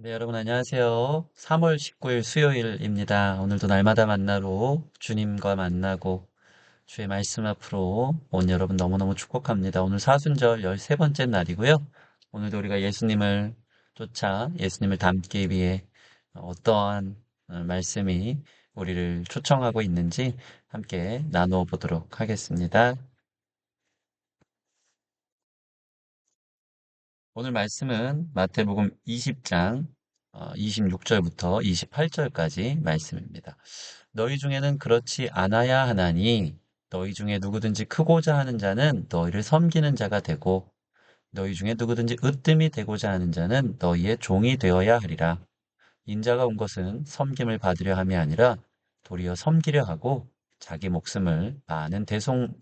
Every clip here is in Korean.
네, 여러분 안녕하세요. 3월 19일 수요일입니다. 오늘도 날마다 만나로 주님과 만나고 주의 말씀 앞으로 온 여러분 너무너무 축복합니다. 오늘 사순절 13번째 날이고요. 오늘도 우리가 예수님을 쫓아 예수님을 닮기 위해 어떠한 말씀이 우리를 초청하고 있는지 함께 나누어 보도록 하겠습니다. 오늘 말씀은 마태복음 20장 26절부터 28절까지 말씀입니다. 너희 중에는 그렇지 않아야 하나니 너희 중에 누구든지 크고자 하는 자는 너희를 섬기는 자가 되고 너희 중에 누구든지 으뜸이 되고자 하는 자는 너희의 종이 되어야 하리라. 인자가 온 것은 섬김을 받으려 함이 아니라 도리어 섬기려 하고 자기 목숨을 많은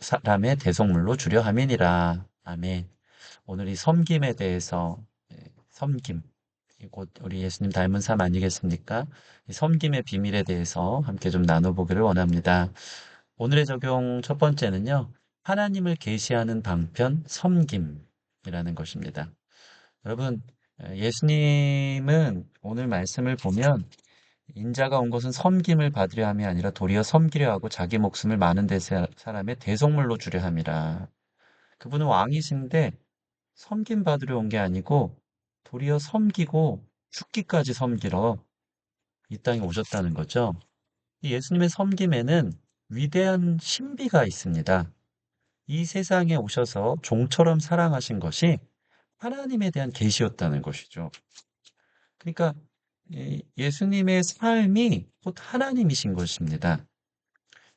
사람의 대속물로 주려 함이니라. 아멘. 오늘 이 섬김에 대해서 섬김, 곧 우리 예수님 닮은 삶 아니겠습니까? 이 섬김의 비밀에 대해서 함께 좀 나눠보기를 원합니다. 오늘의 적용 첫 번째는요, 하나님을 계시하는 방편 섬김이라는 것입니다. 여러분, 예수님은 오늘 말씀을 보면 인자가 온 것은 섬김을 받으려 함이 아니라 도리어 섬기려 하고 자기 목숨을 많은 사람의 대속물로 주려 함이라. 그분은 왕이신데 섬김 받으러 온 게 아니고 도리어 섬기고 죽기까지 섬기러 이 땅에 오셨다는 거죠. 이 예수님의 섬김에는 위대한 신비가 있습니다. 이 세상에 오셔서 종처럼 사랑하신 것이 하나님에 대한 계시였다는 것이죠. 그러니까 예수님의 삶이 곧 하나님이신 것입니다.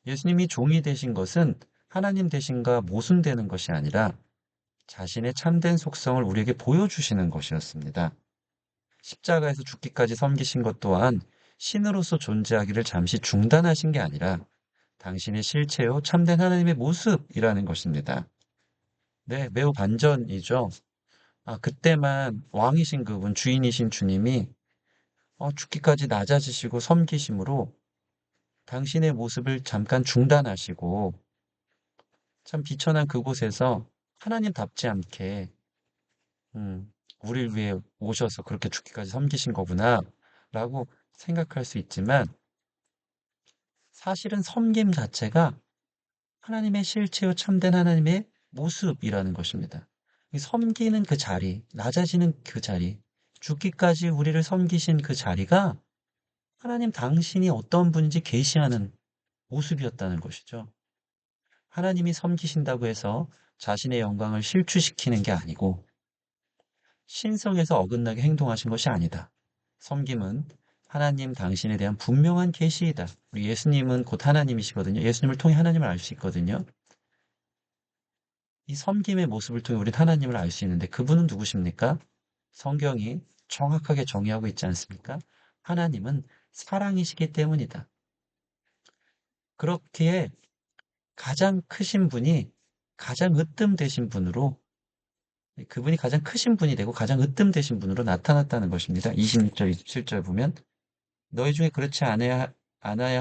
예수님이 종이 되신 것은 하나님 되신가 모순되는 것이 아니라 자신의 참된 속성을 우리에게 보여주시는 것이었습니다. 십자가에서 죽기까지 섬기신 것 또한 신으로서 존재하기를 잠시 중단하신 게 아니라 당신의 실체요 참된 하나님의 모습이라는 것입니다. 네, 매우 반전이죠. 그때만 왕이신 그분, 주인이신 주님이 죽기까지 낮아지시고 섬기심으로 당신의 모습을 잠깐 중단하시고 참 비천한 그곳에서 하나님답지 않게 우리를 위해 오셔서 그렇게 죽기까지 섬기신 거구나 라고 생각할 수 있지만 사실은 섬김 자체가 하나님의 실체요 참된 하나님의 모습이라는 것입니다. 이 섬기는 그 자리, 낮아지는 그 자리, 죽기까지 우리를 섬기신 그 자리가 하나님 당신이 어떤 분인지 계시하는 모습이었다는 것이죠. 하나님이 섬기신다고 해서 자신의 영광을 실추시키는 게 아니고 신성에서 어긋나게 행동하신 것이 아니다. 섬김은 하나님 당신에 대한 분명한 계시이다. 우리 예수님은 곧 하나님이시거든요. 예수님을 통해 하나님을 알 수 있거든요. 이 섬김의 모습을 통해 우리는 하나님을 알 수 있는데 그분은 누구십니까? 성경이 정확하게 정의하고 있지 않습니까? 하나님은 사랑이시기 때문이다. 그렇기에 가장 크신 분이 가장 으뜸되신 분으로 그분이 가장 크신 분이 되고 가장 으뜸되신 분으로 나타났다는 것입니다. 26절, 27절 보면 너희 중에 그렇지 않아야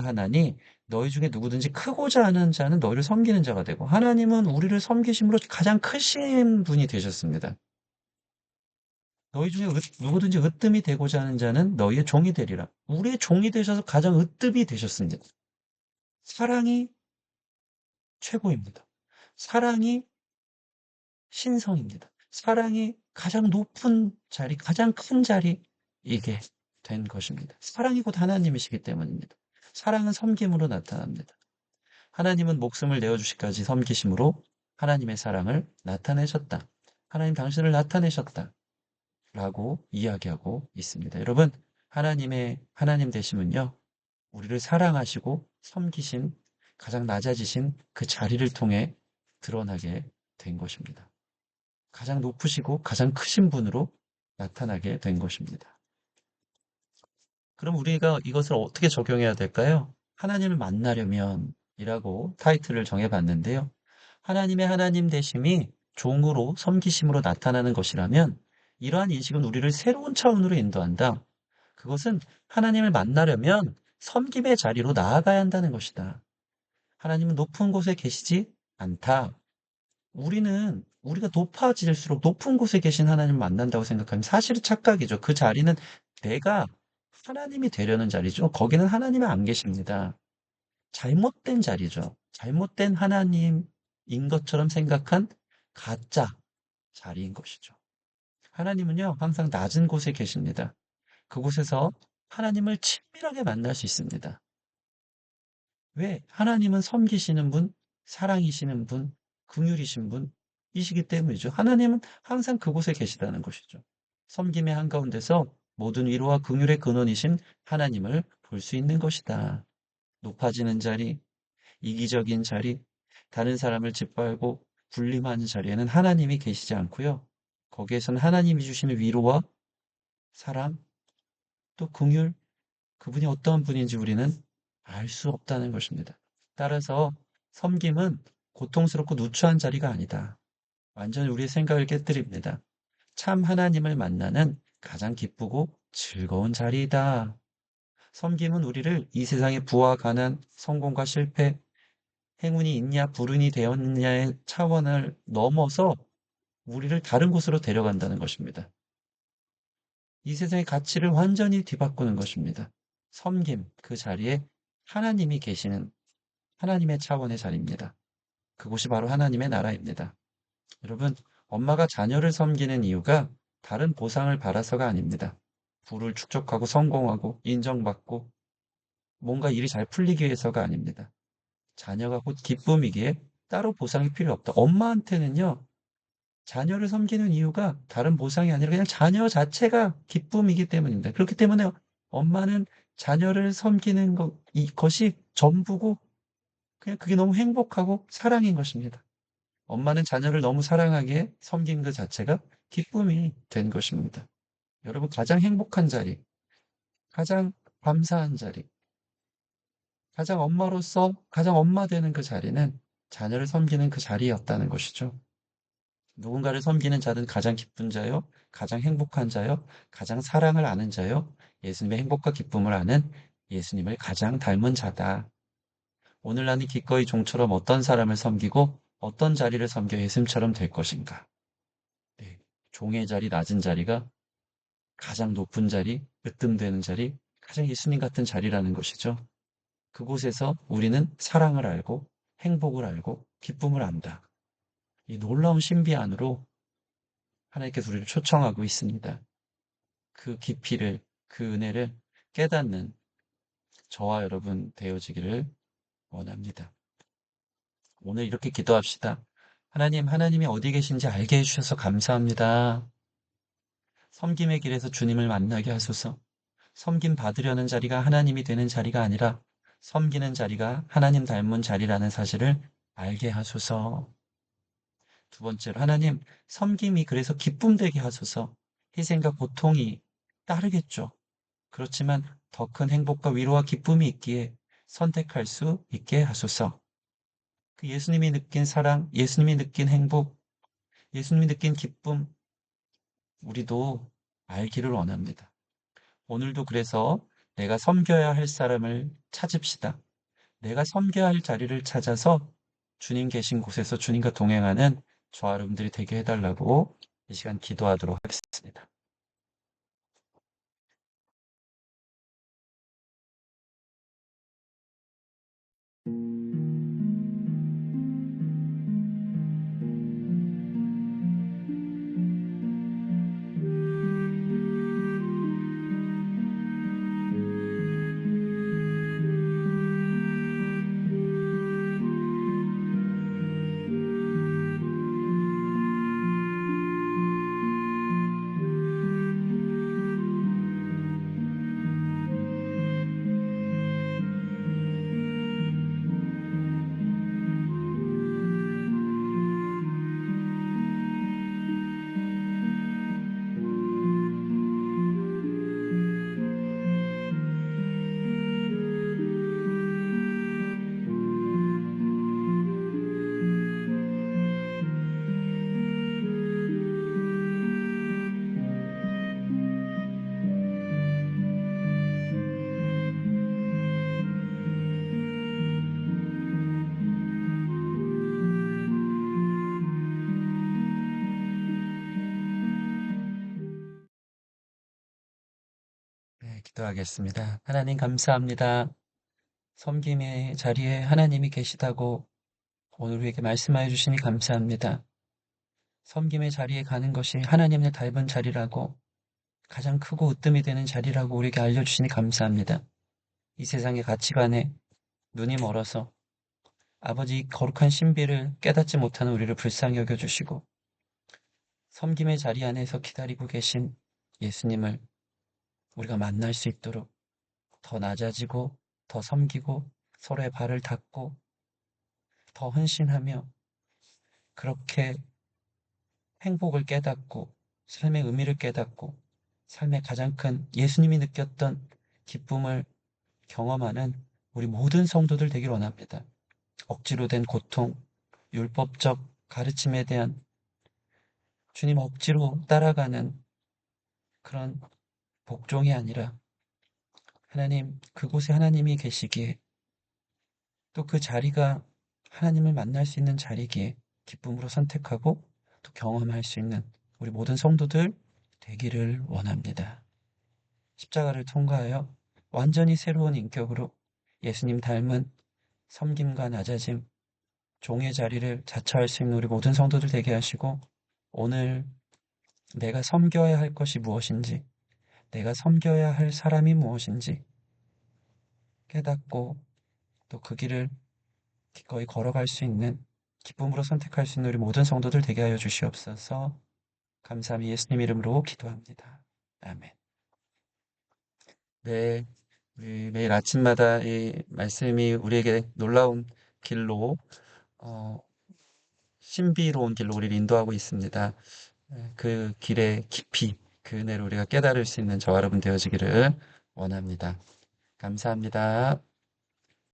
하나니 너희 중에 누구든지 크고자 하는 자는 너희를 섬기는 자가 되고 하나님은 우리를 섬기심으로 가장 크신 분이 되셨습니다. 너희 중에 누구든지 으뜸이 되고자 하는 자는 너희의 종이 되리라. 우리의 종이 되셔서 가장 으뜸이 되셨습니다. 사랑이 최고입니다. 사랑이 신성입니다. 사랑이 가장 높은 자리, 가장 큰 자리, 이게 된 것입니다. 사랑이 곧 하나님이시기 때문입니다. 사랑은 섬김으로 나타납니다. 하나님은 목숨을 내어주시까지 섬기심으로 하나님의 사랑을 나타내셨다. 하나님 당신을 나타내셨다. 라고 이야기하고 있습니다. 여러분, 하나님 되심은요, 우리를 사랑하시고 섬기신 가장 낮아지신 그 자리를 통해 드러나게 된 것입니다. 가장 높으시고 가장 크신 분으로 나타나게 된 것입니다. 그럼 우리가 이것을 어떻게 적용해야 될까요? 하나님을 만나려면 이라고 타이틀을 정해봤는데요. 하나님의 하나님 되심이 종으로 섬기심으로 나타나는 것이라면 이러한 인식은 우리를 새로운 차원으로 인도한다. 그것은 하나님을 만나려면 섬김의 자리로 나아가야 한다는 것이다. 하나님은 높은 곳에 계시지 않다. 우리가 높아질수록 높은 곳에 계신 하나님을 만난다고 생각하면 사실은 착각이죠. 그 자리는 내가 하나님이 되려는 자리죠. 거기는 하나님이 안 계십니다. 잘못된 자리죠. 잘못된 하나님인 것처럼 생각한 가짜 자리인 것이죠. 하나님은요, 항상 낮은 곳에 계십니다. 그곳에서 하나님을 친밀하게 만날 수 있습니다. 왜? 하나님은 섬기시는 분, 사랑이시는 분, 긍휼이신 분이시기 때문이죠. 하나님은 항상 그곳에 계시다는 것이죠. 섬김의 한가운데서 모든 위로와 긍휼의 근원이신 하나님을 볼 수 있는 것이다. 높아지는 자리, 이기적인 자리, 다른 사람을 짓밟고 군림하는 자리에는 하나님이 계시지 않고요. 거기에서는 하나님이 주시는 위로와 사랑, 또 긍휼, 그분이 어떠한 분인지 우리는 알 수 없다는 것입니다. 따라서 섬김은 고통스럽고 누추한 자리가 아니다. 완전히 우리의 생각을 깨뜨립니다. 참 하나님을 만나는 가장 기쁘고 즐거운 자리이다. 섬김은 우리를 이 세상의 부와 가난, 성공과 실패, 행운이 있냐, 불운이 되었느냐의 차원을 넘어서 우리를 다른 곳으로 데려간다는 것입니다. 이 세상의 가치를 완전히 뒤바꾸는 것입니다. 섬김, 그 자리에 하나님이 계시는 하나님의 차원의 자리입니다. 그곳이 바로 하나님의 나라입니다. 여러분, 엄마가 자녀를 섬기는 이유가 다른 보상을 바라서가 아닙니다. 부를 축적하고 성공하고 인정받고 뭔가 일이 잘 풀리기 위해서가 아닙니다. 자녀가 곧 기쁨이기에 따로 보상이 필요 없다. 엄마한테는요, 자녀를 섬기는 이유가 다른 보상이 아니라 그냥 자녀 자체가 기쁨이기 때문입니다. 그렇기 때문에 엄마는 자녀를 섬기는 것이 전부고 그냥 그게 너무 행복하고 사랑인 것입니다. 엄마는 자녀를 너무 사랑하기에 섬긴 그 자체가 기쁨이 된 것입니다. 여러분, 가장 행복한 자리, 가장 감사한 자리, 가장 엄마로서 가장 엄마 되는 그 자리는 자녀를 섬기는 그 자리였다는 것이죠. 누군가를 섬기는 자는 가장 기쁜 자요, 가장 행복한 자요, 가장 사랑을 아는 자요, 예수님의 행복과 기쁨을 아는 예수님을 가장 닮은 자다. 오늘 나는 기꺼이 종처럼 어떤 사람을 섬기고 어떤 자리를 섬겨 예수님처럼 될 것인가? 네, 종의 자리, 낮은 자리가 가장 높은 자리, 으뜸되는 자리, 가장 예수님 같은 자리라는 것이죠. 그곳에서 우리는 사랑을 알고 행복을 알고 기쁨을 안다. 이 놀라운 신비 안으로 하나님께서 우리를 초청하고 있습니다. 그 깊이를, 그 은혜를 깨닫는 저와 여러분 되어지기를 원합니다. 오늘 이렇게 기도합시다. 하나님, 하나님이 어디 계신지 알게 해주셔서 감사합니다. 섬김의 길에서 주님을 만나게 하소서. 섬김 받으려는 자리가 하나님이 되는 자리가 아니라 섬기는 자리가 하나님 닮은 자리라는 사실을 알게 하소서. 두 번째로 하나님, 섬김이 그래서 기쁨 되게 하소서. 희생과 고통이 따르겠죠. 그렇지만 더 큰 행복과 위로와 기쁨이 있기에 선택할 수 있게 하소서. 그 예수님이 느낀 사랑, 예수님이 느낀 행복, 예수님이 느낀 기쁨, 우리도 알기를 원합니다. 오늘도 그래서 내가 섬겨야 할 사람을 찾읍시다. 내가 섬겨야 할 자리를 찾아서 주님 계신 곳에서 주님과 동행하는 저와 여러분들이 되게 해달라고 이 시간 기도하도록 하겠습니다. 네, 기도하겠습니다. 하나님 감사합니다. 섬김의 자리에 하나님이 계시다고 오늘 우리에게 말씀하여 주시니 감사합니다. 섬김의 자리에 가는 것이 하나님을 닮은 자리라고 가장 크고 으뜸이 되는 자리라고 우리에게 알려주시니 감사합니다. 이 세상의 가치관에 눈이 멀어서 아버지 거룩한 신비를 깨닫지 못하는 우리를 불쌍히 여겨주시고 섬김의 자리 안에서 기다리고 계신 예수님을 우리가 만날 수 있도록 더 낮아지고 더 섬기고 서로의 발을 닦고 더 헌신하며 그렇게 행복을 깨닫고 삶의 의미를 깨닫고 삶의 가장 큰 예수님이 느꼈던 기쁨을 경험하는 우리 모든 성도들 되길 원합니다. 억지로 된 고통, 율법적 가르침에 대한 주님 억지로 따라가는 그런 복종이 아니라 하나님, 그곳에 하나님이 계시기에 또 그 자리가 하나님을 만날 수 있는 자리기에 기쁨으로 선택하고 또 경험할 수 있는 우리 모든 성도들 되기를 원합니다. 십자가를 통과하여 완전히 새로운 인격으로 예수님 닮은 섬김과 낮아짐, 종의 자리를 자처할 수 있는 우리 모든 성도들 되게 하시고 오늘 내가 섬겨야 할 것이 무엇인지, 내가 섬겨야 할 사람이 무엇인지 깨닫고 또 그 길을 기꺼이 걸어갈 수 있는 기쁨으로 선택할 수 있는 우리 모든 성도들 되게 하여 주시옵소서. 감사함이 예수님 이름으로 기도합니다. 아멘. 네, 우리 매일 아침마다 이 말씀이 우리에게 놀라운 길로, 어, 신비로운 길로 우리를 인도하고 있습니다. 그 길의 깊이, 그 은혜를 우리가 깨달을 수 있는 저와 여러분 되어지기를 원합니다. 감사합니다.